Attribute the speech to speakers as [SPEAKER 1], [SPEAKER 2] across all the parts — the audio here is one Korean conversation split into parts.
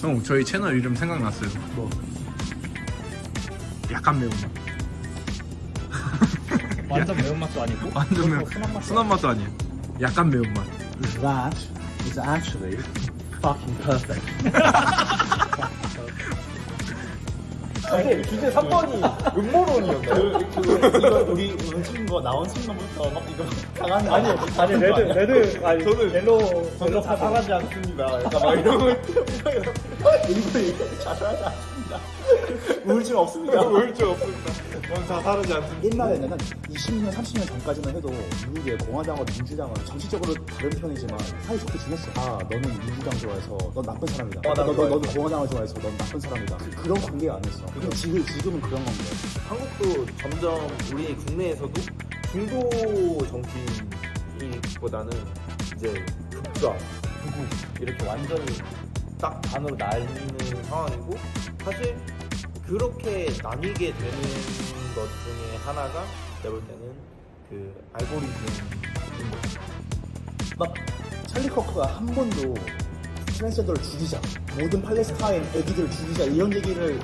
[SPEAKER 1] 형 저희 채널 이름 생각났어요.
[SPEAKER 2] 뭐?
[SPEAKER 1] 약간 매운맛.
[SPEAKER 2] 완전 매운맛도 아니고
[SPEAKER 1] 완전 매운.
[SPEAKER 2] 순한 맛도
[SPEAKER 1] 순한 맛도 아니에요. 약간 매운맛.
[SPEAKER 3] That is actually fucking perfect.
[SPEAKER 2] 아니 주제 3번이 음모론이었나?
[SPEAKER 3] 이거 우리 오늘 찍은 거 나온 순간부터 막 이거 강한
[SPEAKER 2] 아니 레드 아니
[SPEAKER 3] 저는
[SPEAKER 2] 옐로우
[SPEAKER 3] 자살하지 않습니다. 약간 막 이런 거 이거 자살하지 않습니다. 우울증 없습니다.
[SPEAKER 1] 우울증 없습니다. 넌 자살하지 않습니다.
[SPEAKER 3] 옛날에는 20년, 30년 전까지만 해도 미국의 공화당과 민주당은 정치적으로 다른 편이지만 사이좋게 지냈어. 아, 너는 민주당 좋아해서 넌 나쁜 사람이다. 너는 공화당을 좋아해서 넌 나쁜 사람이다. 그런 관계가 아니었어. 근데 지금은 그런 관계.
[SPEAKER 4] 한국도 점점 우리 국내에서도 중도 정치인보다는 이제 극좌, 극우 이렇게 완전히 딱 반으로 나뉘는 상황이고 사실 그렇게 나뉘게 되는 것 중에 하나가 내가 볼 때는 그 알고리즘인 것 같아요.
[SPEAKER 3] 막 찰리 커크가 한 번도 트랜스젠더를 죽이자, 모든 팔레스타인 애기들을 죽이자 이런 얘기를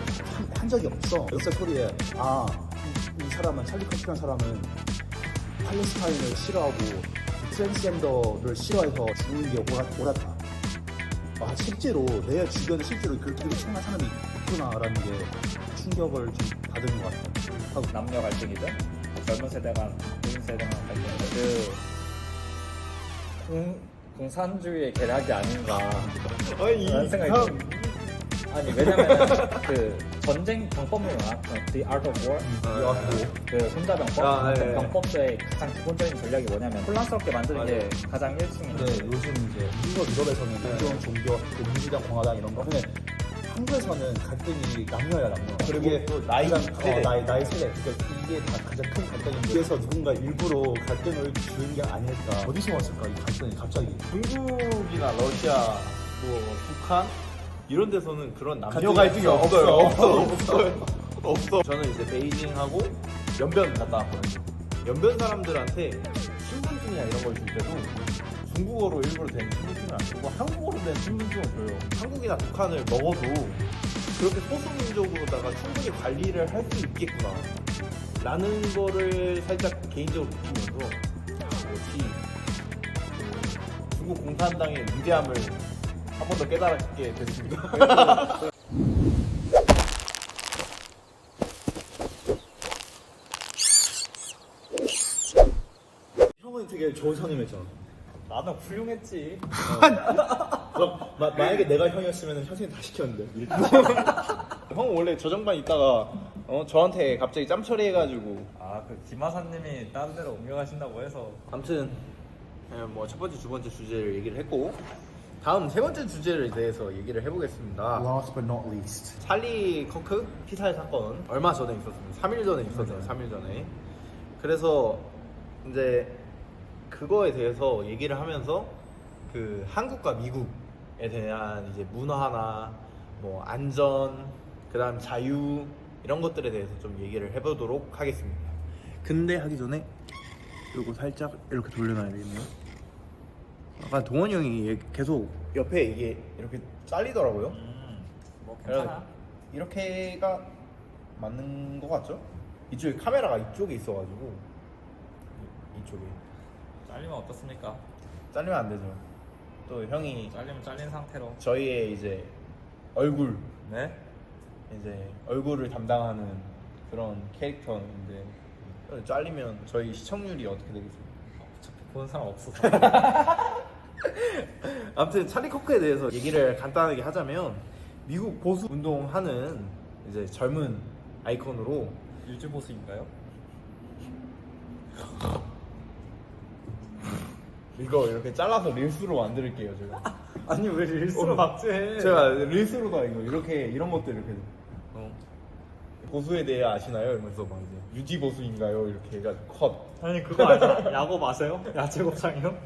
[SPEAKER 3] 한 적이 없어. 역사 소리에 이 사람은 찰리 커크라는 사람은 팔레스타인을 싫어하고 트랜스젠더를 싫어해서 죽는 게 옳았다. 실제로 내 주변에 실제로 그렇게 생각하는 사람이 있구나라는 게 충격을 좀 받은 것 같아요.
[SPEAKER 2] 남녀 갈등이든 젊은 세대가 노인 세대가 갈등이든 그 공산주의의 계략이 아닌가 라는 생각이 들어요. 아니 왜냐면 그 전쟁 병법론 알아? The Art of War? 그 손자병법?
[SPEAKER 4] 네.
[SPEAKER 2] 병법의 가장 기본적인 전략이 뭐냐면 혼란스럽게 만드는 게 가장 1층인데
[SPEAKER 3] 근데 요즘 이제 유럽에서는 인종, 종교, 민주당, 공화당 이런 거. 근데 한국에서는 갈등이 남녀야 남녀. 그리고
[SPEAKER 4] 또 나이 세대.
[SPEAKER 3] 나이 세대. 그러니까 이게 다 가장 큰 갈등인데. 그래서 누군가 일부러 갈등을 주는 게 아닐까. 어디서 왔을까 이 갈등이 갑자기.
[SPEAKER 4] 중국이나 러시아, 뭐 북한 이런 데서는 그런 남녀
[SPEAKER 3] 갈등이
[SPEAKER 4] 갈등이
[SPEAKER 3] 없어요.
[SPEAKER 4] 없어. 저는 이제 베이징하고 연변 갔다 왔거든요. 연변 사람들한테 신분증이나 이런 걸 줄 때도 중국어로 일부러 된 신분증을 안 주고 한국어로 된 신분증을 줘요. 한국이나 북한을 먹어도 그렇게 소수민족으로다가 충분히 관리를 할 수 있겠구나 라는 거를 살짝 개인적으로 느끼면서 역시 그 중국 공산당의 위대함을 한 번 더 깨달았게 됐습니다.
[SPEAKER 3] 형은 되게 좋은 선임했잖아.
[SPEAKER 2] 나는 훌륭했지.
[SPEAKER 3] 그럼 만약에 내가 형이었으면 현생이 다 시켰는데.
[SPEAKER 4] 형 원래 저 정반 있다가 저한테 갑자기 짬처리 해가지고
[SPEAKER 2] 그 김하사님이 다른 데로 옮겨가신다고 해서
[SPEAKER 4] 아무튼 뭐 첫 번째 두 번째 주제를 얘기를 했고 다음 세 번째 주제에 대해서 얘기를 해보겠습니다.
[SPEAKER 3] Last but not least.
[SPEAKER 4] 찰리 커크 피살 사건 얼마 전에 있었습니다. 3일 전에 있었어요. 3일 전에. 그래서 이제 그거에 대해서 얘기를 하면서 그 한국과 미국에 대한 이제 문화나 뭐 안전, 그다음 자유 이런 것들에 대해서 좀 얘기를 해보도록 하겠습니다. 근데 하기 전에 이거 살짝 이렇게 돌려놔야 되겠네요. 약간 동원이 형이 계속 옆에 이게 이렇게 잘리더라고요.
[SPEAKER 2] 뭐 괜찮아.
[SPEAKER 4] 이렇게가 맞는 것 같죠? 이쪽에 카메라가 이쪽에 있어가지고 이쪽에
[SPEAKER 2] 잘리면 어떻습니까?
[SPEAKER 4] 잘리면 안 되죠. 또 형이
[SPEAKER 2] 잘리면 잘린 상태로.
[SPEAKER 4] 저희의 이제 얼굴
[SPEAKER 2] 네?
[SPEAKER 4] 이제 얼굴을 담당하는 그런 캐릭터인데 잘리면 저희 시청률이 어떻게 되겠습니까?
[SPEAKER 2] 어차피 보는 사람 없어서.
[SPEAKER 4] 아무튼 찰리 커크에 대해서 얘기를 간단하게 하자면 미국 보수 운동하는 이제 젊은 아이콘으로
[SPEAKER 2] 유지보수인가요?
[SPEAKER 4] 이거 이렇게 잘라서 릴스로 만들게요 제가.
[SPEAKER 2] 아니 왜 릴스로 박제해?
[SPEAKER 4] 제가 릴스로다 이거 이렇게 이런 것들 이렇게 보수에 대해 아시나요? 이러면서 막 이제 유지 보수인가요? 이렇게 해가지고 컷.
[SPEAKER 2] 아니 그거 알죠? 야구 마세요? 야채 곱창이요?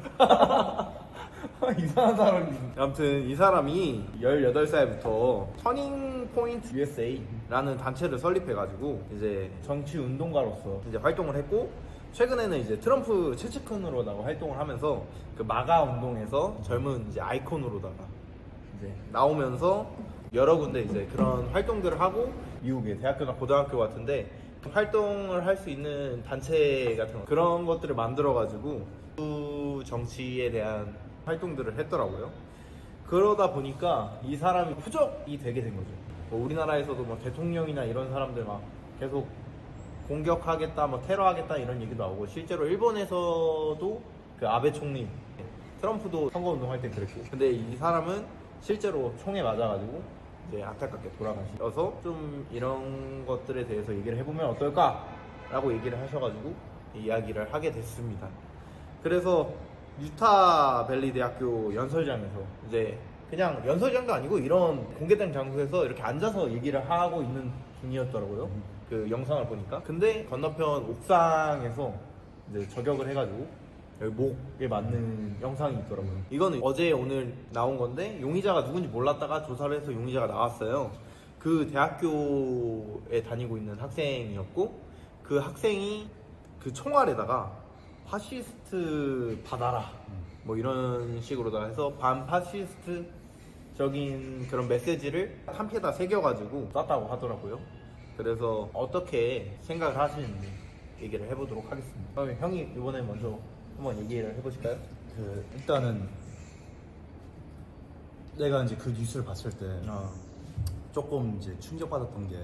[SPEAKER 4] 이상한 사람이. 아무튼 이 사람이 18살부터 터닝 포인트 USA라는 단체를 설립해가지고 이제 정치 운동가로서 이제 활동을 했고 최근에는 이제 트럼프 최측근으로다가 활동을 하면서 그 마가 운동에서 젊은 이제 아이콘으로다가 이제 나오면서 여러 군데 이제 그런 활동들을 하고 미국의 대학교나 고등학교 같은데 활동을 할 수 있는 단체 같은 그런 것들을 만들어 가지고 정치에 대한 활동들을 했더라고요. 그러다 보니까 이 사람이 표적이 되게 된 거죠. 뭐 우리나라에서도 뭐 대통령이나 이런 사람들 막 계속 공격하겠다, 뭐 테러하겠다 이런 얘기도 나오고, 실제로 일본에서도 그 아베 총리, 트럼프도 선거운동 할 때 그랬고, 근데 이 사람은 실제로 총에 맞아가지고 이제 안타깝게 돌아가셔서 좀 이런 것들에 대해서 얘기를 해보면 어떨까라고 얘기를 하셔가지고 이야기를 하게 됐습니다. 그래서 유타 밸리 대학교 연설장에서 이제 그냥 연설장도 아니고 이런 공개된 장소에서 이렇게 앉아서 얘기를 하고 있는 중이었더라고요. 그 영상을 보니까. 근데 건너편 옥상에서 이제 저격을 해가지고 여기 목에 맞는 영상이 있더라고요. 이거는 어제 오늘 나온 건데 용의자가 누군지 몰랐다가 조사를 해서 용의자가 나왔어요. 그 대학교에 다니고 있는 학생이었고, 그 학생이 그 총알에다가 파시스트 받아라 뭐 이런 식으로다 해서 반파시스트적인 그런 메시지를 탄피에다 새겨가지고 쐈다고 하더라고요. 그래서 어떻게 생각을 하시는지 얘기를 해보도록 하겠습니다. 그럼 형이 이번에 먼저 한번 얘기를 해보실까요?
[SPEAKER 3] 일단은 내가 이제 그 뉴스를 봤을 때 조금 이제 충격받았던 게,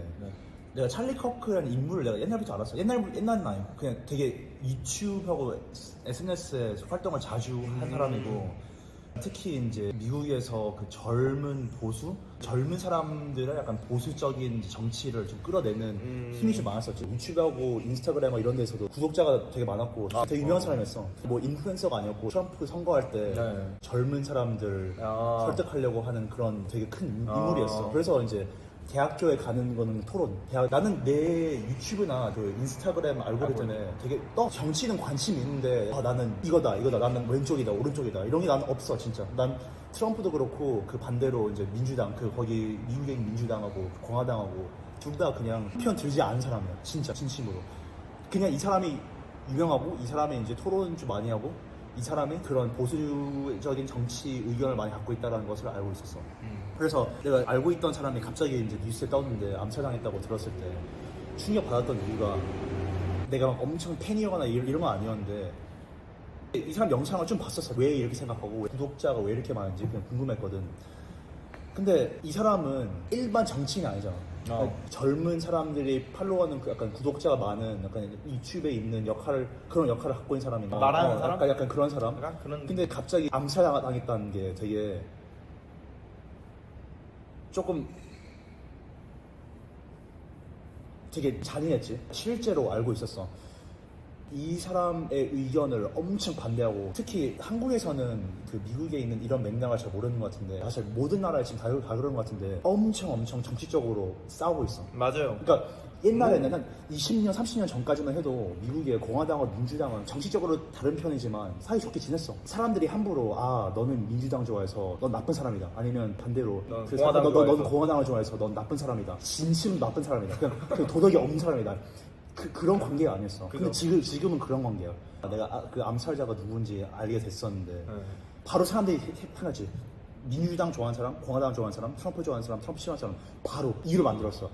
[SPEAKER 3] 내가 찰리 커크라는 인물을 내가 옛날부터 알았어. 옛날은 아니고 그냥 되게 유튜브하고 SNS에 활동을 자주 한 사람이고, 특히 이제 미국에서 그 젊은 사람들의 약간 보수적인 정치를 좀 끌어내는 힘이 좀 많았었죠. 유튜브하고 인스타그램 이런 데서도 구독자가 되게 많았고, 되게 유명한 사람이었어. 뭐 인플루엔서가 아니었고, 트럼프 선거할 때 젊은 사람들 설득하려고 하는 그런 되게 큰 인물이었어. 그래서 이제 대학교에 가는 거는 토론. 나는 내 유튜브나 그 인스타그램 알고리즘에 되게 정치는 관심이 있는데, 나는 이거다, 나는 왼쪽이다, 오른쪽이다, 이런 게 나는 없어, 진짜. 난 트럼프도 그렇고, 그 반대로 이제 민주당, 거기 미국에 있는 민주당하고 공화당하고 둘 다 그냥 편 들지 않은 사람이야. 진짜, 진심으로. 그냥 이 사람이 유명하고, 이 사람이 이제 토론 좀 많이 하고, 이 사람이 그런 보수적인 정치 의견을 많이 갖고 있다는 것을 알고 있었어. 그래서 내가 알고 있던 사람이 갑자기 이제 뉴스에 떴는데 암살당했다고 들었을 때 충격받았던 이유가, 내가 막 엄청 팬이거나 이런 건 아니었는데, 이 사람 영상을 좀 봤었어. 왜 이렇게 생각하고 구독자가 왜 이렇게 많은지 그냥 궁금했거든. 근데 이 사람은 일반 정치인이 아니잖아. 그러니까 젊은 사람들이 팔로우하는 그 약간 구독자가 많은 약간 유튜브에 있는 그런 역할을 갖고 있는 사람이
[SPEAKER 4] 말하는 사람?
[SPEAKER 3] 약간 그런 사람.
[SPEAKER 4] 약간 그런.
[SPEAKER 3] 근데 갑자기 암살당했다는 게 되게 조금 되게 잔인했지. 실제로 알고 있었어. 이 사람의 의견을 엄청 반대하고, 특히 한국에서는 그 미국에 있는 이런 맥락을 잘 모르는 것 같은데, 사실 모든 나라에 지금 다 그런 것 같은데 엄청 정치적으로 싸우고 있어.
[SPEAKER 4] 맞아요.
[SPEAKER 3] 그러니까 옛날에는 한 20년, 30년 전까지만 해도 미국의 공화당과 민주당은 정치적으로 다른 편이지만 사이좋게 지냈어. 사람들이 함부로 너는 민주당 좋아해서 넌 나쁜 사람이다, 아니면 반대로 너는 공화당을 좋아해서 넌 나쁜 사람이다, 진심 나쁜 사람이다, 그냥 그 도덕이 없는 사람이다, 그런 관계가 아니었어. 근데 지금은 그런 관계야. 내가 그 암살자가 누군지 알게 됐었는데 바로 사람들이 태어나지. 민주당 좋아하는 사람, 공화당 좋아하는 사람, 트럼프 좋아하는 사람, 트럼프 싫어하는 사람, 바로 이유를 만들었어.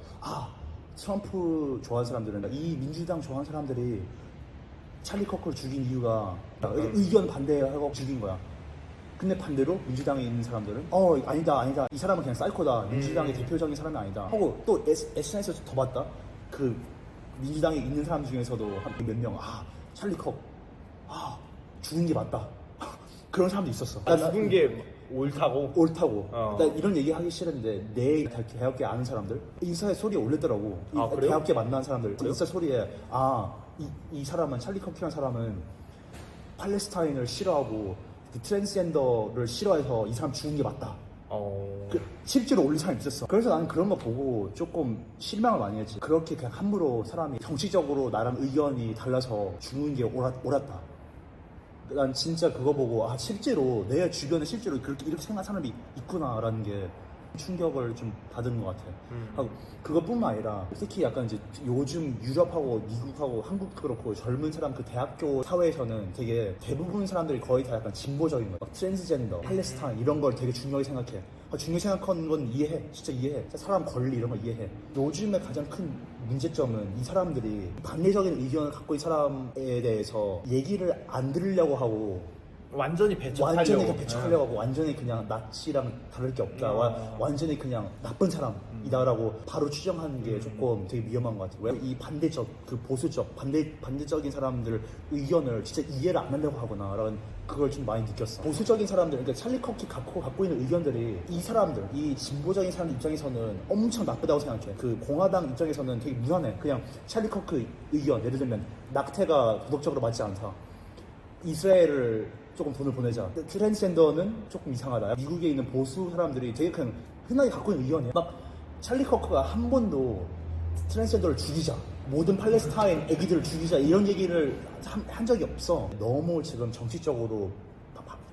[SPEAKER 3] 트럼프 좋아하는 사람들은, 이 민주당 좋아하는 사람들이 찰리 커크를 죽인 이유가 의견 반대하고 죽인 거야. 근데 반대로 민주당에 있는 사람들은 아니다, 이 사람은 그냥 사이코다, 민주당의 대표적인 사람이 아니다 하고, 또 SNS에서 더 봤다. 그 민주당에 있는 사람 중에서도 한 몇 명, 찰리 컵, 죽은 게 맞다. 그런 사람도 있었어.
[SPEAKER 4] 죽은 게 옳다고.
[SPEAKER 3] 나 이런 얘기 하기 싫은데, 내 대학교에 아는 사람들 인스타에 소리에 올렸더라고. 대학교에 만난 사람들 인스타 소리에, 이 사람은, 찰리 컵이라는 사람은 팔레스타인을 싫어하고 그 트랜스젠더를 싫어해서 이 사람 죽은 게 맞다. 실제로 올린 사람이 있었어. 그래서 나는 그런 거 보고 조금 실망을 많이 했지. 그렇게 그냥 함부로 사람이 정치적으로 나랑 의견이 달라서 죽는 게 옳았다. 난 진짜 그거 보고 실제로 내 주변에 실제로 이렇게 생각하는 사람이 있구나라는 게 충격을 좀 받은 것 같아요. 하고 그것뿐만 아니라 특히 약간 이제 요즘 유럽하고 미국하고 한국도 그렇고 젊은 사람 그 대학교 사회에서는 되게 대부분 사람들이 거의 다 약간 진보적인 거예요. 막 트랜스젠더, 팔레스타인 이런 걸 되게 중요하게 생각해. 중요하게 생각하는 건 이해해. 진짜 이해해. 진짜 사람 권리 이런 거 이해해. 요즘의 가장 큰 문제점은 이 사람들이 반대적인 의견을 갖고 있는 사람에 대해서 얘기를 안 들으려고 하고
[SPEAKER 4] 완전히 배척하려고.
[SPEAKER 3] 완전히 그냥 배척하려고 하고 완전히 그냥 나치랑 다를 게 없다. 완전히 그냥 나쁜 사람이다라고 바로 추정하는 게 조금 되게 위험한 것 같아요. 왜 이 반대적, 그 보수적, 반대적인 사람들 의견을 진짜 이해를 안 하려고 하구나 라는 그걸 좀 많이 느꼈어. 보수적인 사람들, 그러니까 찰리 커키 갖고 있는 의견들이 이 사람들, 이 진보적인 사람 입장에서는 엄청 나쁘다고 생각해. 그 공화당 입장에서는 되게 무난해. 그냥 찰리 커키 의견, 예를 들면 낙태가 도덕적으로 맞지 않다. 이스라엘을 조금 돈을 보내자. 트랜스젠더는 조금 이상하다. 미국에 있는 보수 사람들이 되게 그냥 흔하게 갖고 있는 의견이야. 막 찰리 커크가 한 번도 트랜스젠더를 죽이자, 모든 팔레스타인 애기들을 죽이자 이런 얘기를 한 적이 없어. 너무 지금 정치적으로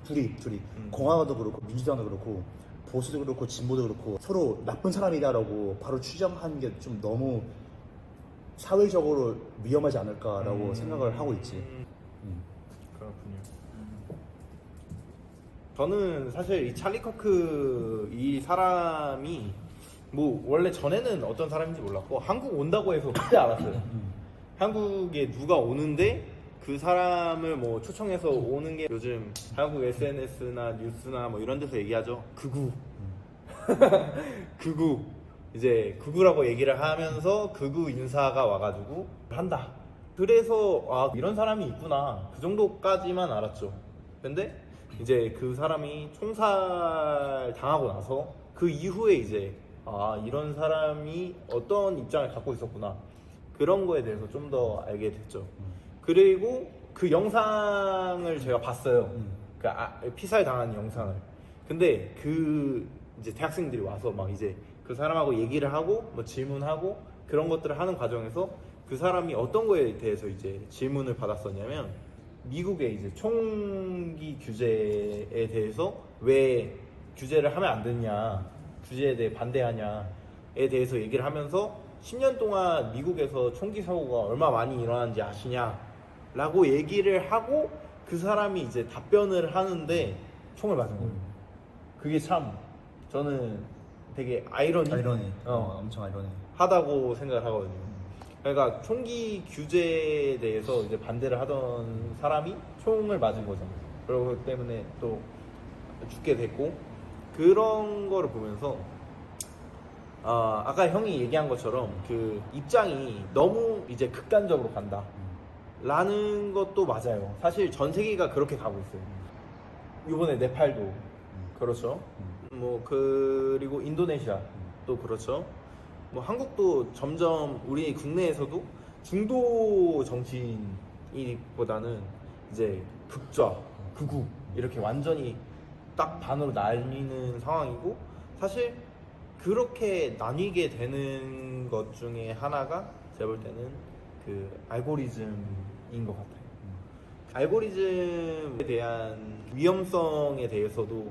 [SPEAKER 3] 둘이 공화당도 그렇고 민주당도 그렇고 보수도 그렇고 진보도 그렇고 서로 나쁜 사람이다라고 바로 추정하는 게 좀 너무 사회적으로 위험하지 않을까라고 생각을 하고 있지.
[SPEAKER 4] 그렇군요. 저는 사실 이 찰리 커크 이 사람이 뭐 원래 전에는 어떤 사람인지 몰랐고 한국 온다고 해서 그때 알았어요. 한국에 누가 오는데 그 사람을 뭐 초청해서 오는 게 요즘 한국 SNS나 뉴스나 뭐 이런 데서 얘기하죠. 극우. 극우. 이제 극우라고 얘기를 하면서 극우 인사가 와가지고 한다. 그래서 아 이런 사람이 있구나 그 정도까지만 알았죠. 근데 이제 그 사람이 총살 당하고 나서 그 이후에 이제 아 이런 사람이 어떤 입장을 갖고 있었구나 그런 거에 대해서 좀 더 알게 됐죠. 그리고 그 영상을 제가 봤어요. 그 피살 당한 영상을. 근데 그 이제 대학생들이 와서 막 이제 그 사람하고 얘기를 하고 뭐 질문하고 그런 것들을 하는 과정에서 그 사람이 어떤 거에 대해서 이제 질문을 받았었냐면 미국의 이제 총기 규제에 대해서 왜 규제를 하면 안 되냐, 규제에 대해 반대하냐에 대해서 얘기를 하면서 10년 동안 미국에서 총기 사고가 얼마 많이 일어나는지 아시냐 라고 얘기를 하고 그 사람이 이제 답변을 하는데 총을 맞은 거예요. 그게 참 저는 되게 아이러니
[SPEAKER 3] 엄청 아이러니
[SPEAKER 4] 하다고 생각을 하거든요. 그러니까 총기 규제에 대해서 이제 반대를 하던 사람이 총을 맞은 거잖아요. 그러기 때문에 또 죽게 됐고 그런 거를 보면서 아까 형이 얘기한 것처럼 그 입장이 너무 이제 극단적으로 간다 라는 것도 맞아요. 사실 전 세계가 그렇게 가고 있어요. 이번에 네팔도 그렇죠. 뭐 그리고 인도네시아도 그렇죠. 뭐 한국도 점점 우리 국내에서도 중도 정치인보다는 이제 극좌, 극우 이렇게 완전히 딱 반으로 나뉘는 상황이고 사실 그렇게 나뉘게 되는 것 중에 하나가 제가 볼 때는 그 알고리즘인 것 같아요. 알고리즘에 대한 위험성에 대해서도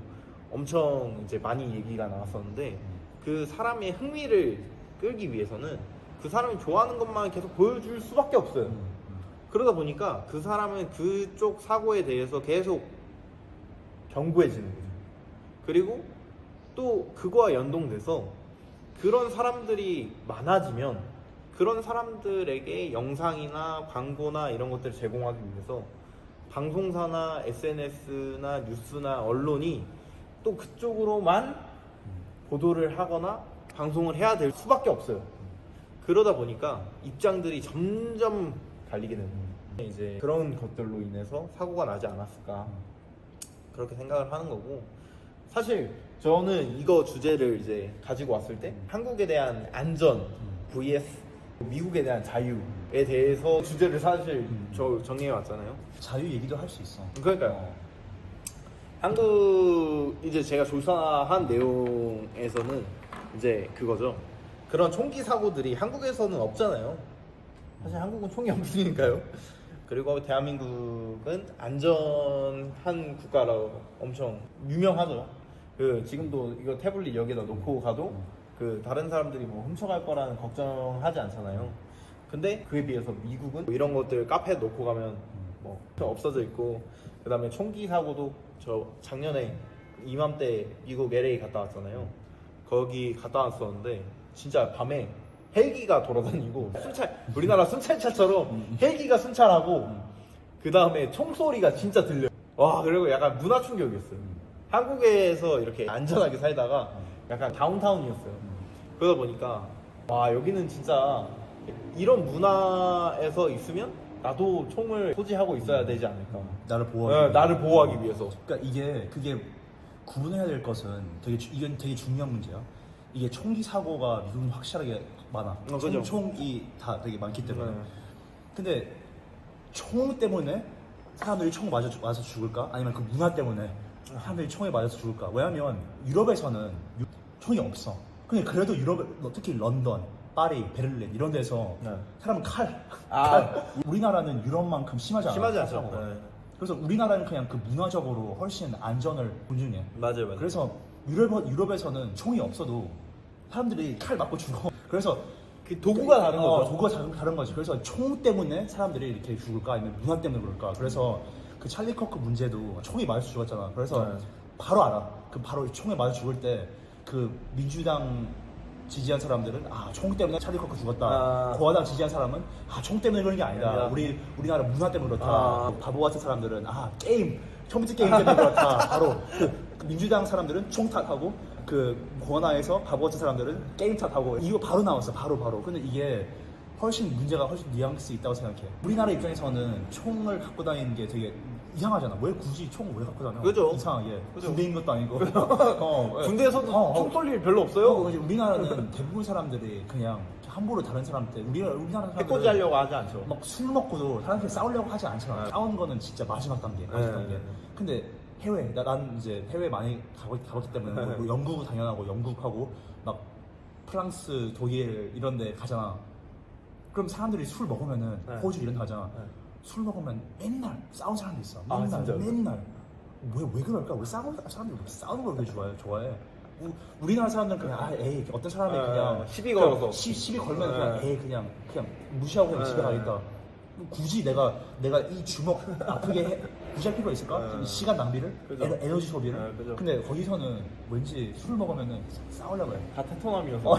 [SPEAKER 4] 엄청 이제 많이 얘기가 나왔었는데 그 사람의 흥미를 끌기 위해서는 그 사람이 좋아하는 것만 계속 보여줄 수밖에 없어요. 그러다 보니까 그 사람은 그쪽 사고에 대해서 계속 견고해지는 거죠. 그리고 또 그거와 연동돼서 그런 사람들이 많아지면 그런 사람들에게 영상이나 광고나 이런 것들을 제공하기 위해서 방송사나 SNS나 뉴스나 언론이 또 그쪽으로만 보도를 하거나 방송을 해야 될 수밖에 없어요. 그러다 보니까 입장들이 점점 갈리게 되는 거예요. 이제 그런 것들로 인해서 사고가 나지 않았을까 그렇게 생각을 하는 거고 사실 저는 이거 주제를 이제 가지고 왔을 때 한국에 대한 안전 vs 미국에 대한 자유에 대해서 주제를 사실 저 정해 왔잖아요.
[SPEAKER 3] 자유 얘기도 할 수 있어.
[SPEAKER 4] 그러니까요. 한국 이제 제가 조사한 내용에서는 이제 그거죠. 그런 총기 사고들이 한국에서는 없잖아요. 사실 한국은 총이 없으니까요. 그리고 대한민국은 안전한 국가라고 엄청 유명하죠. 그 지금도 이거 태블릿 여기다 놓고 가도 그 다른 사람들이 뭐 훔쳐갈 거라는 걱정하지 않잖아요. 근데 그에 비해서 미국은 뭐 이런 것들 카페에 놓고 가면 뭐 없어져 있고, 그다음에 총기 사고도 저 작년에 이맘때 미국 LA 갔다 왔잖아요. 거기 갔다 왔었는데 진짜 밤에 헬기가 돌아다니고 우리나라 순찰차처럼 헬기가 순찰하고 그 다음에 총소리가 진짜 들려. 와, 그리고 약간 문화 충격이었어요. 한국에서 이렇게 안전하게 살다가 약간 다운타운이었어요. 그러다 보니까 와, 여기는 진짜 이런 문화에서 있으면 나도 총을 소지하고 있어야 되지 않을까.
[SPEAKER 3] 나를 보호하기
[SPEAKER 4] 나를 보호하기 위해서.
[SPEAKER 3] 그러니까 그게 구분해야 될 것은 이건 되게 중요한 문제야. 이게 총기 사고가 미국은 확실하게 많아.
[SPEAKER 4] 그죠.
[SPEAKER 3] 총이 다 되게 많기 때문에. 근데 총 때문에 사람들이 총 맞아서 죽을까? 아니면 그 문화 때문에 사람들이 총에 맞아서 죽을까? 왜냐면 유럽에서는 총이 없어. 근데 그래도 유럽, 특히 런던, 파리, 베를린 이런 데서 사람은 칼. 우리나라는 유럽만큼 심하지 않아.
[SPEAKER 4] 심하지 않죠.
[SPEAKER 3] 사고가.
[SPEAKER 4] 네.
[SPEAKER 3] 그래서 우리나라는 그냥 그 문화적으로 훨씬 안전을 존중해.
[SPEAKER 4] 맞아요.
[SPEAKER 3] 그래서 유럽에서는 총이 없어도 사람들이 칼 맞고 죽어. 그래서
[SPEAKER 4] 그 도구가 다른 거죠.
[SPEAKER 3] 도구가 다른 거지. 그래서 총 때문에 사람들이 이렇게 죽을까 아니면 문화 때문에 그럴까. 그래서 그 찰리 커크 문제도 총이 맞아서 죽었잖아. 그래서 바로 알아. 그 바로 총에 맞아 죽을 때 그 민주당 지지한 사람들은 총 때문에 찰리 커크 죽었다. 공화당 지지한 사람은 총 때문에 그런 게 아니다. 우리나라 문화 때문에 그렇다. 바보 같은 사람들은 게임 컴퓨터 게임 때문에 그렇다. 바로 그 민주당 사람들은 총 탓하고 그 공화당에서 바보 같은 사람들은 게임 탓하고 이거 바로 나왔어. 바로. 근데 이게 문제가 훨씬 뉘앙스 있다고 생각해. 우리나라 입장에서는 총을 갖고 다니는 게 되게 이상하잖아. 왜 굳이 총을 왜 갖고 다녀?
[SPEAKER 4] 그죠.
[SPEAKER 3] 이상하게. 군대인 것도 아니고.
[SPEAKER 4] 군대에서도 총 쏠 일 별로 없어요.
[SPEAKER 3] 우리나라는 대부분 사람들이 그냥 함부로 다른 사람한테 우리나라 사람들은
[SPEAKER 4] 해코지 하려고 하지 않죠.
[SPEAKER 3] 막 술 먹고도 사람한테 싸우려고 하지 않잖아. 싸우는 거는 진짜 마지막 단계. 근데 해외, 난 이제 해외 많이 가봤기 때문에 뭐 영국 당연하고 영국하고 막 프랑스, 독일 이런 데 가잖아. 그럼 사람들이 술 먹으면은 호주 이런 데 가잖아. 술 먹으면 맨날 싸운 사람도 있어. 맨날. 왜 그럴까? 우리 사람들이 싸우는 걸 그렇게 좋아해. 우리나라 사람들은 그냥 에이 어떤 사람이 그냥
[SPEAKER 4] 시비 걸어서
[SPEAKER 3] 시비 걸면 그냥 에이 그냥 무시하고 그냥 집에 가겠다. 굳이 내가 이 주먹 아프게 굳이 할 필요가 있을까? 시간 낭비를? 에너지 소비를? 근데 거기서는 왠지 술 먹으면은 싸우려고 해.
[SPEAKER 4] 다 테토남이어서.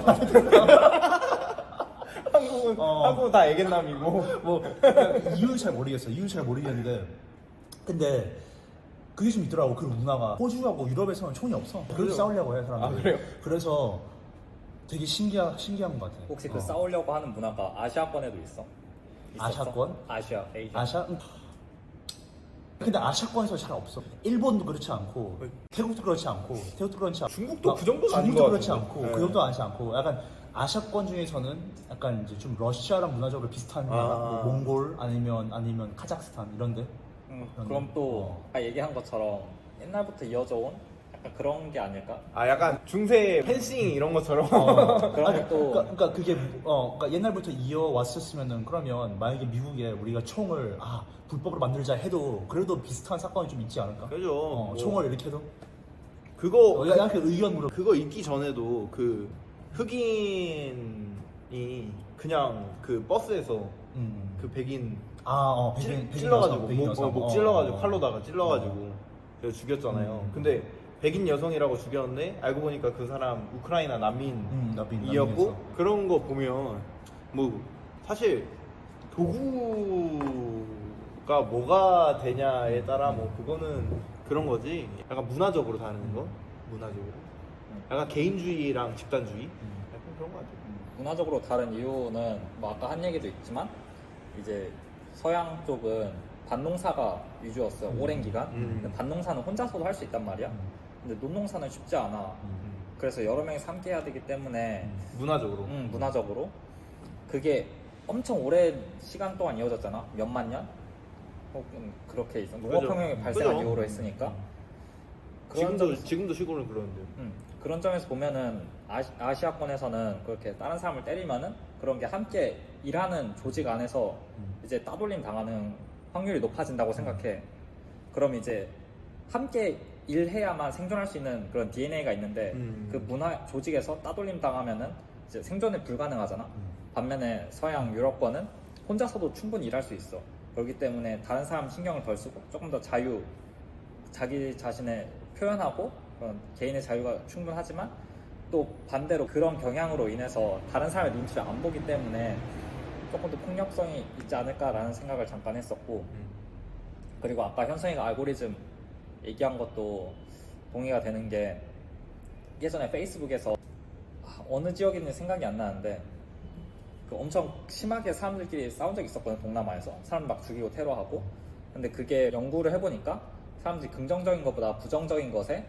[SPEAKER 4] 한국은 다 애견남이고.
[SPEAKER 3] 뭐 이유는 잘 모르겠는데 근데 그게 좀 있더라고. 그 문화가 호주하고 유럽에서는 총이 없어. 그래서 싸우려고 해 사람들이.
[SPEAKER 4] 그래요?
[SPEAKER 3] 그래서 되게 신기한 것 같아.
[SPEAKER 2] 혹시 그 싸우려고 하는 문화가 아시아권에도 있어? 있었어?
[SPEAKER 3] 아시아권?
[SPEAKER 2] 아시아?
[SPEAKER 3] 근데 아시아권에서 잘 없어. 일본도 그렇지 않고 태국도 그렇지 않고
[SPEAKER 4] 중국도 그 정도는 아닌
[SPEAKER 3] 중국도
[SPEAKER 4] 것
[SPEAKER 3] 그렇지
[SPEAKER 4] 같은데.
[SPEAKER 3] 않고 그 정도 아니지 않고 약간 아시아권 중에서는 약간 이제 좀 러시아랑 문화적으로 비슷한 뭐 몽골 아니면 카자흐스탄 이런데.
[SPEAKER 2] 그럼 또 아까 얘기한 것처럼 옛날부터 이어져 온 약간 그런 게 아닐까?
[SPEAKER 4] 약간 중세 펜싱 이런 것처럼.
[SPEAKER 2] 그런 게 또
[SPEAKER 3] 그러니까 그게 그러니까 옛날부터 이어왔었으면은 그러면 만약에 미국에 우리가 총을 불법으로 만들자 해도 그래도 비슷한 사건이 좀 있지 않을까?
[SPEAKER 4] 그죠.
[SPEAKER 3] 총을 이렇게 해도
[SPEAKER 4] 그거
[SPEAKER 3] 약간 그 의견으로
[SPEAKER 4] 그거 있기 전에도 그 흑인이 그냥 그 버스에서 그 백인 찔러가지고 목 찔러가지고 칼로다가 찔러가지고 그래서 죽였잖아요. 근데 백인 여성이라고 죽였는데 알고 보니까 그 사람 우크라이나 난민이었고 그런 거 보면 뭐 사실 도구가 뭐가 되냐에 따라 뭐 그거는 그런 거지. 약간 문화적으로 다른 거, 문화적으로. 약간 개인주의랑 집단주의, 약간 그런 거 같아요.
[SPEAKER 2] 문화적으로 다른 이유는 뭐 아까 한 얘기도 있지만 이제 서양 쪽은 밭농사가 위주였어요. 오랜 기간. 근데 밭농사는 혼자서도 할 수 있단 말이야. 근데 논농사는 쉽지 않아. 그래서 여러 명이서 함께 해야 되기 때문에 문화적으로 그게 엄청 오랜 시간 동안 이어졌잖아. 몇만 년? 혹은 그렇게 있어. 농업혁명이 발생한 이후로 했으니까.
[SPEAKER 4] 지금도 시골은 그러는데.
[SPEAKER 2] 그런 점에서 보면은 아시아권에서는 그렇게 다른 사람을 때리면은 그런 게 함께 일하는 조직 안에서 이제 따돌림 당하는 확률이 높아진다고 생각해. 그럼 이제 함께 일해야만 생존할 수 있는 그런 DNA가 있는데 그 문화 조직에서 따돌림 당하면은 이제 생존이 불가능하잖아. 반면에 서양 유럽권은 혼자서도 충분히 일할 수 있어. 그렇기 때문에 다른 사람 신경을 덜 쓰고 조금 더 자기 자신의 표현하고 그런 개인의 자유가 충분하지만 또 반대로 그런 경향으로 인해서 다른 사람의 눈치를 안 보기 때문에 조금 더 폭력성이 있지 않을까라는 생각을 잠깐 했었고, 그리고 아까 현성이가 알고리즘 얘기한 것도 동의가 되는 게, 예전에 페이스북에서 어느 지역인지 생각이 안 나는데 그 엄청 심하게 사람들끼리 싸운 적이 있었거든. 동남아에서 사람 막 죽이고 테러하고. 근데 그게 연구를 해보니까 사람들이 긍정적인 것보다 부정적인 것에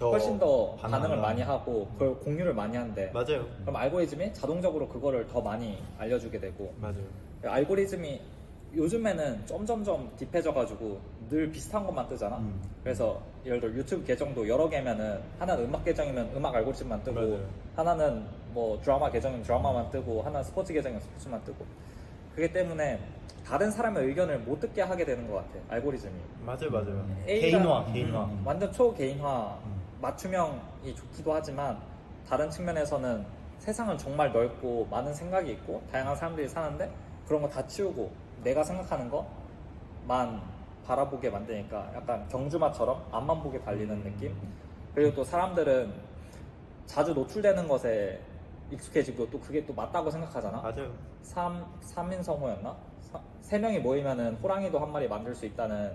[SPEAKER 2] 훨씬 더 반응을 많이 하고 그걸 공유를 많이 한대.
[SPEAKER 4] 맞아요.
[SPEAKER 2] 그럼 알고리즘이 자동적으로 그거를 더 많이 알려주게 되고,
[SPEAKER 4] 맞아요.
[SPEAKER 2] 알고리즘이 요즘에는 점점점 딥해져가지고 늘 비슷한 것만 뜨잖아. 그래서 예를 들어 유튜브 계정도 여러 개면은 하나는 음악 계정이면 음악 알고리즘만 뜨고,
[SPEAKER 4] 맞아요.
[SPEAKER 2] 하나는 뭐 드라마 계정이면 드라마만 뜨고, 하나는 스포츠 계정이면 스포츠만 뜨고. 그게 때문에 다른 사람의 의견을 못 듣게 하게 되는 것 같아, 알고리즘이.
[SPEAKER 4] 맞아요.
[SPEAKER 3] 개인화.
[SPEAKER 2] 완전 초개인화, 맞춤형이 좋기도 하지만 다른 측면에서는 세상은 정말 넓고 많은 생각이 있고 다양한 사람들이 사는데 그런 거 다 치우고 내가 생각하는 것만 바라보게 만드니까 약간 경주마처럼 앞만 보게 달리는 느낌. 그리고 또 사람들은 자주 노출되는 것에 익숙해지고 또 그게 또 맞다고 생각하잖아.
[SPEAKER 4] 맞아요.
[SPEAKER 2] 3인성호였나? 3명이 모이면은 호랑이도 한 마리 만들 수 있다는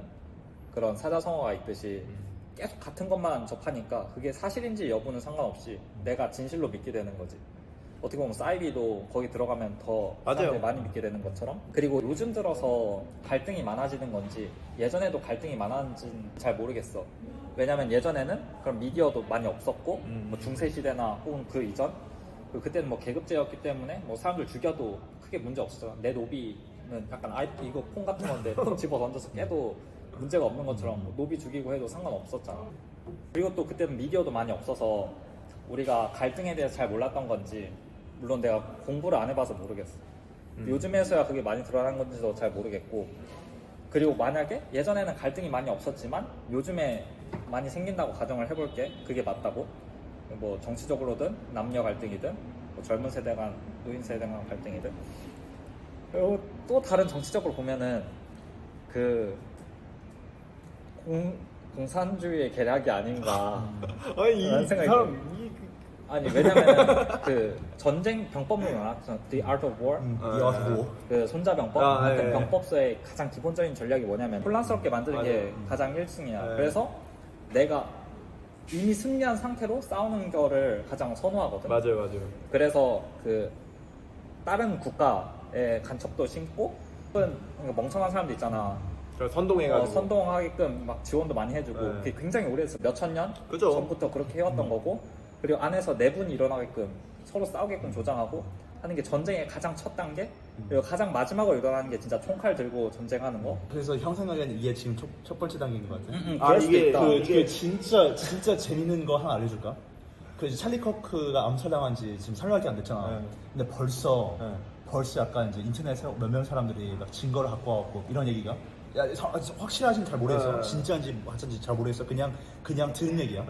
[SPEAKER 2] 그런 사자성어가 있듯이 계속 같은 것만 접하니까 그게 사실인지 여부는 상관없이 내가 진실로 믿게 되는 거지. 어떻게 보면 사이비도 거기 들어가면 더 사람들이
[SPEAKER 4] 맞아요.
[SPEAKER 2] 많이 믿게 되는 것처럼. 그리고 요즘 들어서 갈등이 많아지는 건지 예전에도 갈등이 많았는지는 잘 모르겠어. 왜냐면 예전에는 그런 미디어도 많이 없었고 뭐 중세시대나 혹은 그 이전 그때는 뭐 계급제였기 때문에 뭐 사람들 죽여도 크게 문제 없었잖아. 내 노비는 약간 이거 폰 같은 건데 폰 집어 던져서 깨도 문제가 없는 것처럼 뭐 노비 죽이고 해도 상관없었잖아. 그리고 또 그때는 미디어도 많이 없어서 우리가 갈등에 대해서 잘 몰랐던 건지, 물론 내가 공부를 안 해봐서 모르겠어. 요즘에서야 그게 많이 드러난 건지도 잘 모르겠고, 그리고 만약에 예전에는 갈등이 많이 없었지만 요즘에 많이 생긴다고 가정을 해볼게. 그게 맞다고. 뭐 정치적으로든 남녀 갈등이든 뭐 젊은 세대 간 노인 세대 간 갈등이든. 그리고 또 다른 정치적으로 보면은 그 공산주의의 계략이 아닌가
[SPEAKER 4] 아니
[SPEAKER 2] 라는 생각이 들어요. 아니 왜냐면은 그 전쟁 병법론이 많아. The Art of War, 그 손자병법. 그 병법서의 가장 기본적인 전략이 뭐냐면 혼란스럽게 만드는 게 가장 1승이야. 그래서 내가 이미 승리한 상태로 싸우는 거를 가장 선호하거든.
[SPEAKER 4] 맞아요.
[SPEAKER 2] 그래서 그 다른 국가의 간첩도 심고, 혹은 멍청한 사람도 있잖아.
[SPEAKER 4] 선동해가지고
[SPEAKER 2] 선동하게끔 막 지원도 많이 해주고.
[SPEAKER 4] 네.
[SPEAKER 2] 그게 굉장히 오래돼서 몇천 년
[SPEAKER 4] 그죠.
[SPEAKER 2] 전부터 그렇게 해왔던 거고, 그리고 안에서 내분이 일어나게끔 서로 싸우게끔 조장하고 하는 게 전쟁의 가장 첫 단계. 그리고 가장 마지막으로 일어나는 게 진짜 총칼 들고 전쟁하는 거.
[SPEAKER 3] 그래서 형 생각에는 이게 지금 첫 번째 단계인 것 같아.
[SPEAKER 2] 그럴 수도
[SPEAKER 4] 이게
[SPEAKER 2] 있다.
[SPEAKER 3] 이게 진짜 재밌는 거 하나 알려줄까? 그 이제 찰리 커크가 암살당한 지 지금 3년밖에 안 됐잖아. 근데 벌써 약간 이제 인터넷에 몇 명 사람들이 막 증거를 갖고 와갖고 이런 얘기가, 확실하진 잘 모르겠어. 진짜인지 가짜인지 잘 모르겠어. 그냥 들은 얘기야.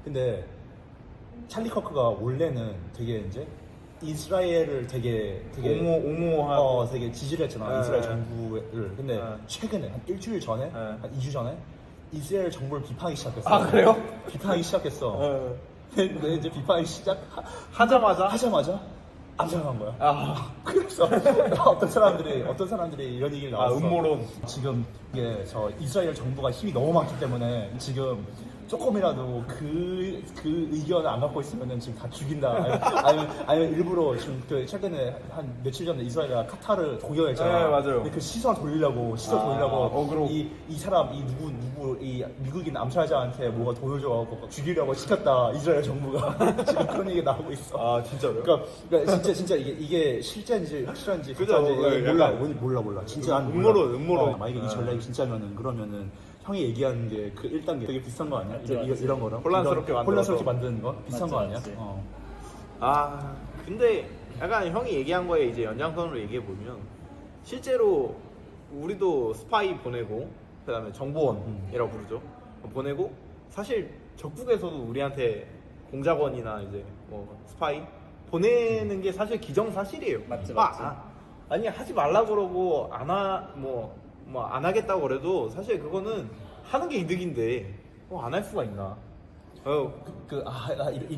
[SPEAKER 3] 근데 찰리 커크가 원래는 되게 이제 이스라엘을 되게
[SPEAKER 4] 옹호하고
[SPEAKER 3] 되게 지지를 했잖아. 이스라엘 정부를. 근데 최근에 한 일주일 전에, 한 2주 전에 이스라엘 정부를 비판하기 시작했어.
[SPEAKER 4] 아, 그래요?
[SPEAKER 3] 비판하기 시작했어. 근데 이제 비판하기
[SPEAKER 4] 하자마자
[SPEAKER 3] 암살한 거야. 그래서 어떤 사람들이 이런 얘기를 나왔어.
[SPEAKER 4] 음모론.
[SPEAKER 3] 지금 이게 저 이스라엘 정부가 힘이 너무 많기 때문에 지금 조금이라도 그 의견을 안 갖고 있으면은 지금 다 죽인다. 아니면 일부러 지금 그 최근에 한 며칠 전에 이스라엘이 카타르를 공격했잖아.
[SPEAKER 4] 네, 맞아요.
[SPEAKER 3] 근데 그 시선 돌리려고 이 사람 이 미국인 암살자한테 뭐가 돈을 줘갖고 죽이려고 시켰다. 이스라엘 정부가 지금 그런 얘기 나오고 있어.
[SPEAKER 4] 진짜로요?
[SPEAKER 3] 그러니까 진짜 이게 실제인지 확실한지
[SPEAKER 4] 그죠,
[SPEAKER 3] 가짜인지 몰라. 진짜 난 몰라.
[SPEAKER 4] 음모론.
[SPEAKER 3] 만약에 이 전략이 진짜면은 그러면은 형이 얘기하는 게 그 1단계 되게 비슷한 거 아니야?
[SPEAKER 2] 맞지.
[SPEAKER 3] 이런 거랑
[SPEAKER 4] 혼란스럽게
[SPEAKER 3] 만드는 거 비슷한 거 아니야?
[SPEAKER 2] 맞지.
[SPEAKER 4] 근데 약간 형이 얘기한 거에 이제 연장선으로 얘기해 보면, 실제로 우리도 스파이 보내고 그다음에 정보원이라고 부르죠. 보내고 사실 적국에서도 우리한테 공작원이나 이제 뭐 스파이 보내는 게 사실 기정사실이에요.
[SPEAKER 2] 맞지,
[SPEAKER 4] 아,
[SPEAKER 2] 맞지.
[SPEAKER 4] 아니 하지 말라 그러고 안 하겠다고 그래도 사실 그거는 하는 게 이득인데 안 할 수가 있나?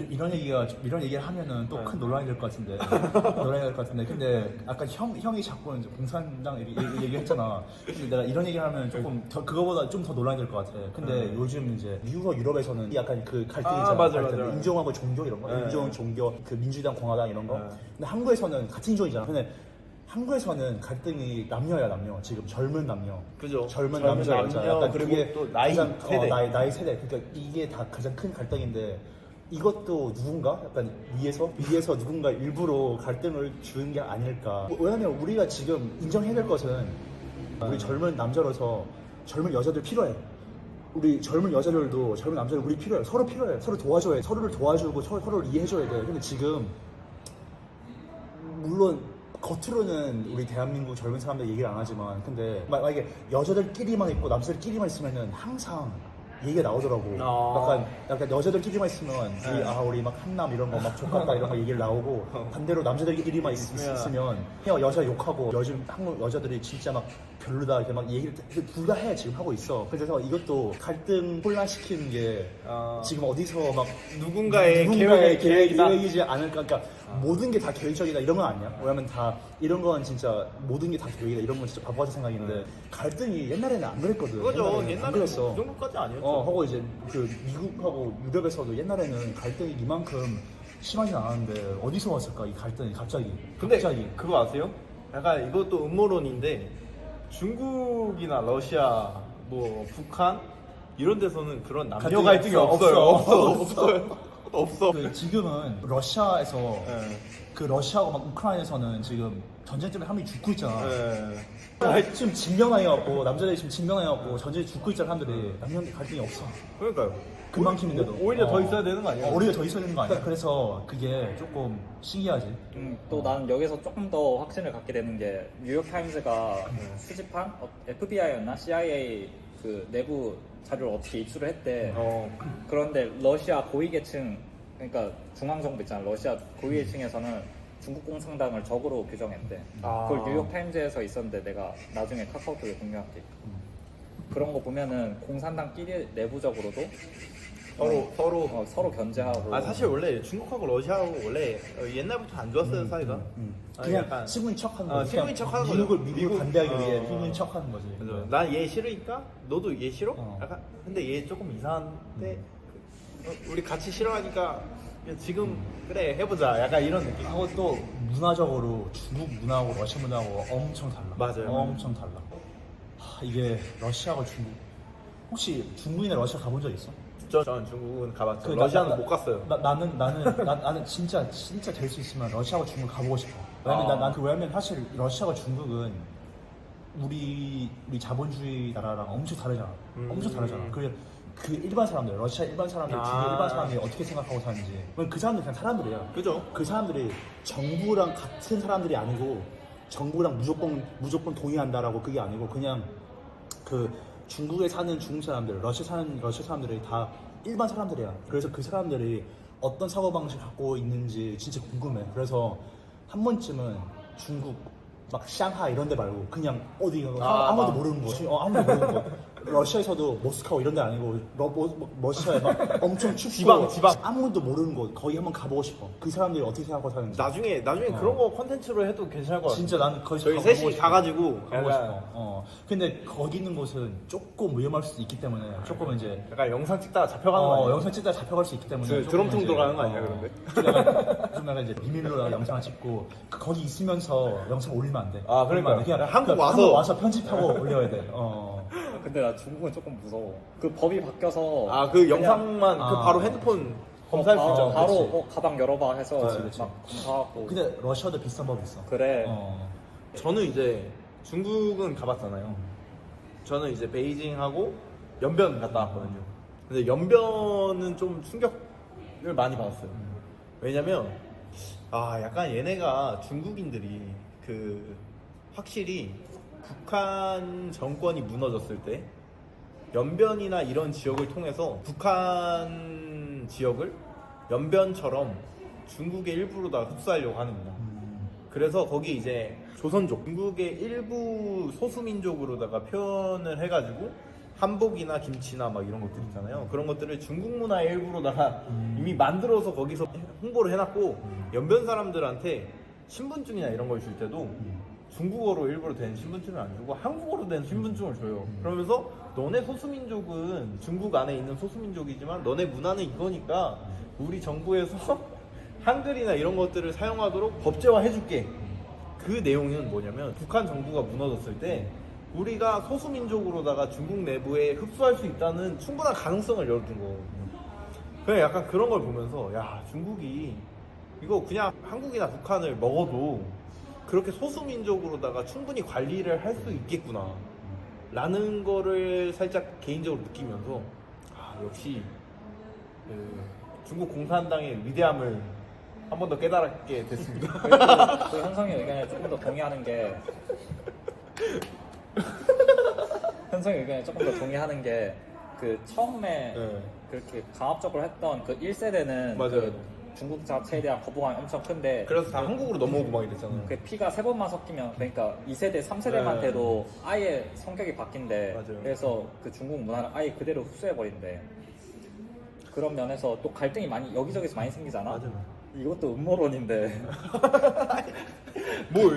[SPEAKER 3] 이런 얘기를 하면은 또 큰 논란이 될 것 같은데 근데 아까 형이 자꾸 이제 공산당 얘기했잖아. 근데 내가 이런 얘기를 하면 조금 그거보다 좀 더 논란이 될 것 같아. 근데 요즘 이제 미국과 유럽에서는 약간 그 갈등이잖아.
[SPEAKER 4] 맞아.
[SPEAKER 3] 인종하고 종교 이런 거, 인종, 종교, 그 민주당, 공화당 이런 거. 근데 한국에서는 같은 인종이잖아. 근데 한국에서는 갈등이 남녀야. 지금 젊은 남녀.
[SPEAKER 4] 그죠.
[SPEAKER 3] 젊은 남녀. 약간
[SPEAKER 4] 그리고
[SPEAKER 3] 그게
[SPEAKER 4] 또 나이 세대.
[SPEAKER 3] 나이 세대. 그러니까 이게 다 가장 큰 갈등인데 이것도 누군가 약간 위에서 누군가 일부러 갈등을 주는 게 아닐까. 왜냐면 우리가 지금 인정해야 될 것은 우리 젊은 남자로서 젊은 여자들 필요해. 우리 젊은 여자들도 젊은 남자들 우리 필요해. 서로 필요해. 서로 도와줘야 해. 서로를 도와주고 서로를 이해해줘야 돼. 근데 지금 물론 겉으로는 우리 대한민국 젊은 사람들 얘기를 안 하지만 근데 만약에 여자들끼리만 있고 남자들끼리만 있으면은 항상 얘기가 나오더라고. 약간 여자들끼리만 있으면 우리 막 한남 이런 거 막 족같다 이런 거 얘기를 나오고 반대로 남자들끼리만 있으면 그냥 여자 욕하고 요즘 한국 여자들이 진짜 막 별로다 이렇게 막 얘기를 둘 다 해 지금 하고 있어. 그래서 이것도 갈등 혼란시키는 게 지금 어디서 막
[SPEAKER 4] 누군가의 계획이다.
[SPEAKER 3] 계획이지 않을까. 그러니까 모든 게 다 계획적이다 이런 건 아니야. 왜냐면 다 이런 건 진짜 모든 게 다 계획이다 이런 건 진짜 바보 같은 생각인데 갈등이 옛날에는 안 그랬거든.
[SPEAKER 4] 그죠.
[SPEAKER 3] 안
[SPEAKER 4] 옛날에는
[SPEAKER 3] 그랬어.
[SPEAKER 4] 그 정도까지 아니었죠.
[SPEAKER 3] 하고 이제 그 미국하고 유럽에서도 옛날에는 갈등이 이만큼 심하진 않았는데 어디서 왔을까 이 갈등이 갑자기.
[SPEAKER 4] 근데 그거 아세요? 약간 이것도 음모론인데 중국이나 러시아, 뭐 북한 이런 데서는 그런 남녀 갈등이 없어요.
[SPEAKER 3] 그 지금은 러시아에서
[SPEAKER 4] 네.
[SPEAKER 3] 그 러시아하고 막 우크라이나에서는 지금 전쟁 때문에 한 명이 죽고 있잖아.
[SPEAKER 4] 네.
[SPEAKER 3] 지금 징병당해갖고 남자들이 지금 징병당해갖고 전쟁에 죽고 있잖아 사람들이. 남녀 갈등이 없어.
[SPEAKER 4] 그러니까요.
[SPEAKER 3] 금방팀인데도
[SPEAKER 4] 오히려 더 있어야 되는 거 아니야?
[SPEAKER 3] 오히려 더 있어야 되는 거 아니야? 그래서 그게 조금 신기하지.
[SPEAKER 2] 또 나는 여기서 조금 더 확신을 갖게 되는 게 뉴욕타임즈가 수집한 FBI였나 CIA 그 내부 자료를 어떻게 입수를 했대. 그런데 러시아 고위계층 그러니까 중앙정부 있잖아. 러시아 고위계층에서는 중국 공산당을 적으로 규정했대. 그걸 뉴욕타임즈에서 있었는데 내가 나중에 카카오톡에 공유할게. 그런 거 보면은 공산당끼리 내부적으로도 서로 견제하고.
[SPEAKER 4] 사실 원래 중국하고 러시아하고 원래 옛날부터 안 좋았어요 사이가.
[SPEAKER 3] 그냥
[SPEAKER 4] 약간
[SPEAKER 3] 친구인 척하는 거지.
[SPEAKER 4] 친구인 척하는
[SPEAKER 3] 미국을
[SPEAKER 4] 거죠.
[SPEAKER 3] 미국을 반대하기 위해 친구인 척하는 거지.
[SPEAKER 4] 난 얘 싫으니까 너도 얘 싫어? 약간 근데 얘 조금 이상한데 우리 같이 싫어하니까 지금 그래 해보자. 약간 이런 느낌.
[SPEAKER 3] 하고 또 문화적으로 중국 문화하고 러시아 문화하고 엄청 달라.
[SPEAKER 4] 맞아요.
[SPEAKER 3] 엄청 달라. 이게 러시아하고 중국. 혹시 중국이나 러시아 가본 적 있어?
[SPEAKER 4] 저는 중국은 가봤죠. 러시아는 못 갔어요.
[SPEAKER 3] 나는 진짜 될 수 있으면 러시아와 중국 가보고 싶어. 왜냐면 사실 러시아와 중국은 우리 자본주의 나라랑 엄청 다르잖아. 엄청 다르잖아. 그 일반 사람들, 러시아 일반 사람들, 중국 일반 사람들이 어떻게 생각하고 사는지. 그 사람들 그냥 사람들이야.
[SPEAKER 4] 그죠?
[SPEAKER 3] 그 사람들이 정부랑 같은 사람들이 아니고 정부랑 무조건 동의한다라고 그게 아니고 그냥 그 중국에 사는 중국 사람들, 러시아 사는 러시아 사람들이 다 일반 사람들이야. 그래서 그 사람들이 어떤 사고방식 갖고 있는지 진짜 궁금해. 그래서 한 번쯤은 중국 막 샹하이 이런 데 말고 그냥 어디 아무도 모르는 곳, 아무도 모르는 곳. 러시아에서도 모스크바 이런 데 아니고 러시아에 막 엄청 춥고
[SPEAKER 4] 지방
[SPEAKER 3] 아무도 모르는 곳 거기 한번 가보고 싶어. 그 사람들이 어떻게 생각하고 사는지.
[SPEAKER 4] 나중에 그런 거 콘텐츠로 해도 괜찮을 것 같아.
[SPEAKER 3] 진짜 나는
[SPEAKER 4] 저희 셋이 가가지고
[SPEAKER 3] 가보고 싶어. 근데 거기 있는 곳은 조금 위험할 수도 있기 때문에 조금 이제
[SPEAKER 4] 약간 영상 찍다가 잡혀가는 거 아니야?
[SPEAKER 3] 영상 찍다가 잡혀갈 수 있기 때문에
[SPEAKER 4] 드럼통 들어가는 거 아니야 그런데?
[SPEAKER 3] 좀 약간 이제 비밀로 영상을 찍고 거기 있으면서 영상 올리면 안 돼.
[SPEAKER 4] 그러니까
[SPEAKER 3] 그냥
[SPEAKER 4] 한국
[SPEAKER 3] 와서 편집하고 올려야 돼.
[SPEAKER 2] 근데 나 중국은 조금 무서워. 그 법이 바뀌어서
[SPEAKER 4] 그 영상만 바로 핸드폰 검사할 수 있잖아.
[SPEAKER 2] 바로 가방 열어봐 해서
[SPEAKER 3] 그치.
[SPEAKER 2] 막 검사하고.
[SPEAKER 3] 근데 러시아도 비싼 법이 있어.
[SPEAKER 2] 그래.
[SPEAKER 4] 저는 이제 중국은 가봤잖아요. 저는 이제 베이징하고 연변 갔다 왔거든요. 근데 연변은 좀 충격을 많이 받았어요. 왜냐면 약간 얘네가 중국인들이 확실히 북한 정권이 무너졌을 때 연변이나 이런 지역을 통해서 북한 지역을 연변처럼 중국의 일부로다 흡수하려고 하는 거야. 그래서 거기 이제 조선족, 중국의 일부 소수민족으로다가 표현을 해가지고 한복이나 김치나 막 이런 것들 있잖아요. 그런 것들을 중국 문화의 일부로다가 이미 만들어서 거기서 홍보를 해놨고 연변 사람들한테 신분증이나 이런 걸 줄 때도 중국어로 일부러 된 신분증을 안 주고 한국어로 된 신분증을 줘요. 그러면서 너네 소수민족은 중국 안에 있는 소수민족이지만 너네 문화는 이거니까 우리 정부에서 한글이나 이런 것들을 사용하도록 법제화 해줄게. 그 내용은 뭐냐면 북한 정부가 무너졌을 때 우리가 소수민족으로다가 중국 내부에 흡수할 수 있다는 충분한 가능성을 열어둔 거거든요. 그냥 약간 그런 걸 보면서 야 중국이 이거 그냥 한국이나 북한을 먹어도 그렇게 소수민족으로다가 충분히 관리를 할 수 있겠구나 라는 거를 살짝 개인적으로 느끼면서 아 역시 중국 공산당의 위대함을 한 번 더 깨달게 됐습니다.
[SPEAKER 2] 그 현성의 의견에 조금 더 동의하는 게 현성의 의견에 조금 더 동의하는 게 그 처음에
[SPEAKER 4] 네.
[SPEAKER 2] 그렇게 강압적으로 했던 그 1세대는
[SPEAKER 4] 맞아요.
[SPEAKER 2] 그 중국 자체에 대한 거부감이 엄청 큰데
[SPEAKER 4] 그래서 다 한국으로 넘어오고 막 이랬잖아요.
[SPEAKER 2] 그 피가 3번만 섞이면 그러니까 2세대, 3세대한테도 아예 성격이 바뀐대.
[SPEAKER 4] 맞아요.
[SPEAKER 2] 그래서 그 중국 문화를 아예 그대로 흡수해버린대. 그런 면에서 또 갈등이 많이 여기저기서 많이 생기잖아.
[SPEAKER 4] 맞아요.
[SPEAKER 2] 이것도 음모론인데
[SPEAKER 4] 뭐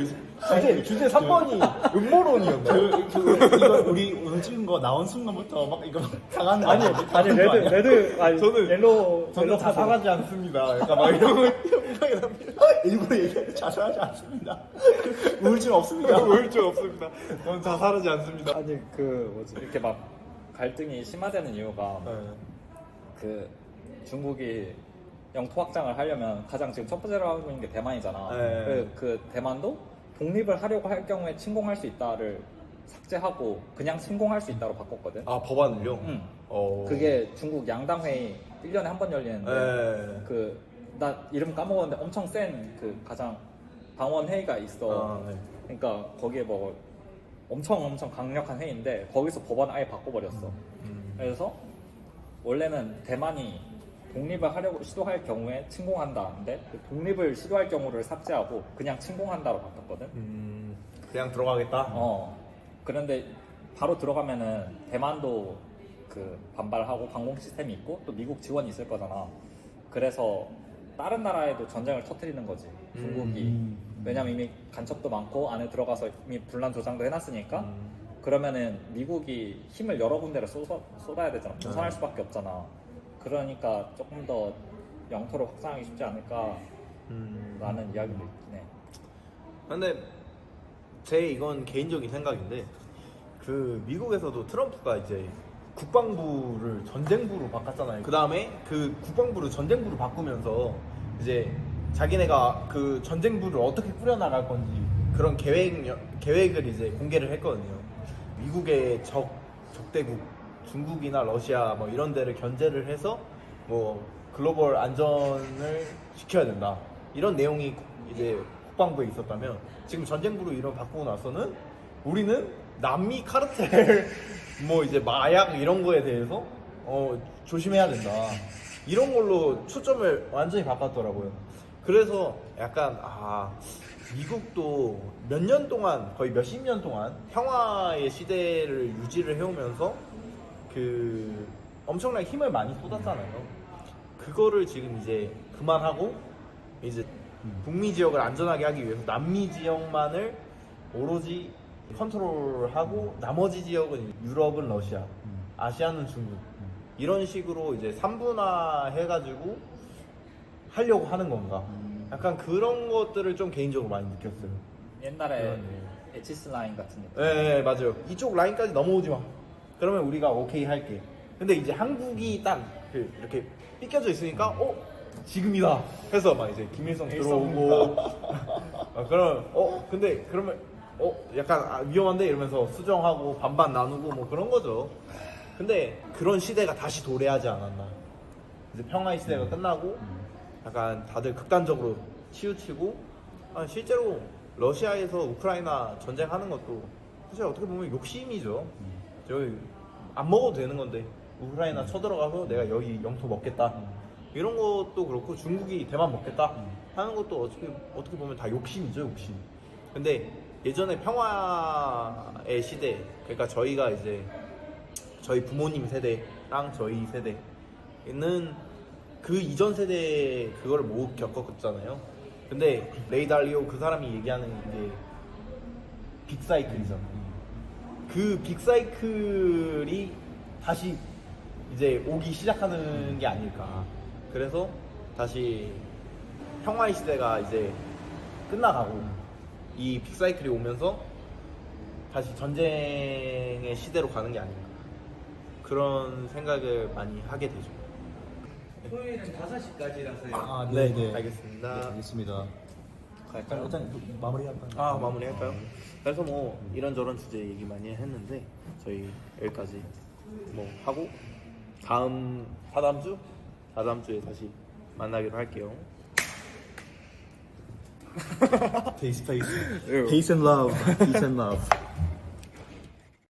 [SPEAKER 4] 주제 3번이 음모론이었나?
[SPEAKER 3] 이거 우리 오늘 찍은 거 나온 순간부터 막 이거 당한 거 아니야?
[SPEAKER 2] 아니 레드 아니
[SPEAKER 4] 저는
[SPEAKER 2] 옐로우
[SPEAKER 4] 저는
[SPEAKER 2] 카드.
[SPEAKER 4] 자살하지 않습니다. 약간 막 이런 거 생각이 납니다.
[SPEAKER 3] 일부러 얘기해 자살하지 않습니다. 우울증 없습니다.
[SPEAKER 4] 우울증 없습니다. 저는 자살하지 않습니다.
[SPEAKER 2] 아니 그 뭐지 이렇게 막 갈등이 심화되는 이유가
[SPEAKER 4] 네.
[SPEAKER 2] 그 중국이 영토 확장을 하려면 가장 지금 첫 번째로 하고 있는 게 대만이잖아.
[SPEAKER 4] 네.
[SPEAKER 2] 그 대만도 독립을 하려고 할 경우에 침공할 수 있다를 삭제하고 그냥 침공할 수 있다로 바꿨거든.
[SPEAKER 4] 아 법안을요?
[SPEAKER 2] 응.
[SPEAKER 4] 어.
[SPEAKER 2] 그게 중국 양당 회의 1년에 한 번 열리는데
[SPEAKER 4] 네.
[SPEAKER 2] 그 나 이름 까먹었는데 엄청 센 그 가장 당원 회의가 있어.
[SPEAKER 4] 아, 네.
[SPEAKER 2] 그러니까 거기에 뭐 엄청 강력한 회의인데 거기서 법안 아예 바꿔버렸어. 그래서 원래는 대만이 독립을 하려고 시도할 경우에 침공한다는데 그 독립을 시도할 경우를 삭제하고 그냥 침공한다로 바꿨거든.
[SPEAKER 4] 그냥 들어가겠다.
[SPEAKER 2] 그런데 바로 들어가면은 대만도 그 반발하고 방공 시스템이 있고 또 미국 지원이 있을 거잖아. 그래서 다른 나라에도 전쟁을 터뜨리는 거지 중국이. 왜냐면 이미 간첩도 많고 안에 들어가서 이미 분란 조장도 해놨으니까. 그러면은 미국이 힘을 여러 군데를 쏟아야 되잖아. 분산할 수밖에 없잖아. 그러니까 조금 더 영토를 확장하기 쉽지 않을까 라는 이야기도 있긴 해.
[SPEAKER 4] 근데 제 이건 개인적인 생각인데 그 미국에서도 트럼프가 이제 국방부를 전쟁부로 바꿨잖아요. 그 다음에 그 국방부를 전쟁부로 바꾸면서 이제 자기네가 그 전쟁부를 어떻게 꾸려나갈 건지 그런 계획을 이제 공개를 했거든요. 미국의 적대국 중국이나 러시아 뭐 이런 데를 견제를 해서 뭐 글로벌 안전을 지켜야 된다 이런 내용이 이제 국방부에 있었다면 지금 전쟁부로 이런 바꾸고 나서는 우리는 남미 카르텔 뭐 이제 마약 이런 거에 대해서 조심해야 된다 이런 걸로 초점을 완전히 바꿨더라고요. 그래서 약간 미국도 몇 년 동안 거의 몇십 년 동안 평화의 시대를 유지를 해오면서 그 엄청나게 힘을 많이 쏟았잖아요. 그거를 지금 이제 그만하고 이제 북미 지역을 안전하게 하기 위해서 남미 지역만을 오로지 컨트롤하고 나머지 지역은 유럽은 러시아, 아시아는 중국 이런 식으로 이제 3분화 해가지고 하려고 하는 건가? 약간 그런 것들을 좀 개인적으로 많이 느꼈어요.
[SPEAKER 2] 옛날에 에치스 라인 같은 느낌.
[SPEAKER 4] 네, 맞아요. 이쪽 라인까지 넘어오지 마. 그러면 우리가 오케이 할게. 근데 이제 한국이 딱 이렇게 삐껴져 있으니까 지금이다 해서 막 이제 김일성 들어오고 그러면 근데 그러면 약간 위험한데 이러면서 수정하고 반반 나누고 뭐 그런 거죠. 근데 그런 시대가 다시 도래하지 않았나. 이제 평화의 시대가 끝나고 약간 다들 극단적으로 치우치고 실제로 러시아에서 우크라이나 전쟁하는 것도 사실 어떻게 보면 욕심이죠. 저희 안 먹어도 되는 건데 우크라이나 쳐들어가서 내가 여기 영토 먹겠다 이런 것도 그렇고 중국이 대만 먹겠다 하는 것도 어떻게 보면 다 욕심이죠, 욕심. 근데 예전에 평화의 시대, 그러니까 저희가 이제 저희 부모님 세대랑 저희 세대는 그 이전 세대 그거를 못 겪었잖아요. 근데 레이 달리오 그 사람이 얘기하는 게 빅사이클이잖아. 그 빅사이클이 다시 이제 오기 시작하는 게 아닐까. 그래서 다시 평화의 시대가 이제 끝나가고 이 빅사이클이 오면서 다시 전쟁의 시대로 가는 게 아닌가. 그런 생각을 많이 하게 되죠.
[SPEAKER 5] 토요일은 5시까지라서요.
[SPEAKER 3] 아,
[SPEAKER 4] 네,
[SPEAKER 3] 네.
[SPEAKER 4] 알겠습니다.
[SPEAKER 3] 네, 알겠습니다.
[SPEAKER 4] 갈까요?
[SPEAKER 3] 일단 마무리할까요?
[SPEAKER 4] 아, 마무리할까요? 그래서 뭐 이런저런 주제 얘기 많이 했는데 저희 여기까지 뭐 하고 다다음 주에 다시 만나기로 할게요.
[SPEAKER 3] Peace and love. Peace and love.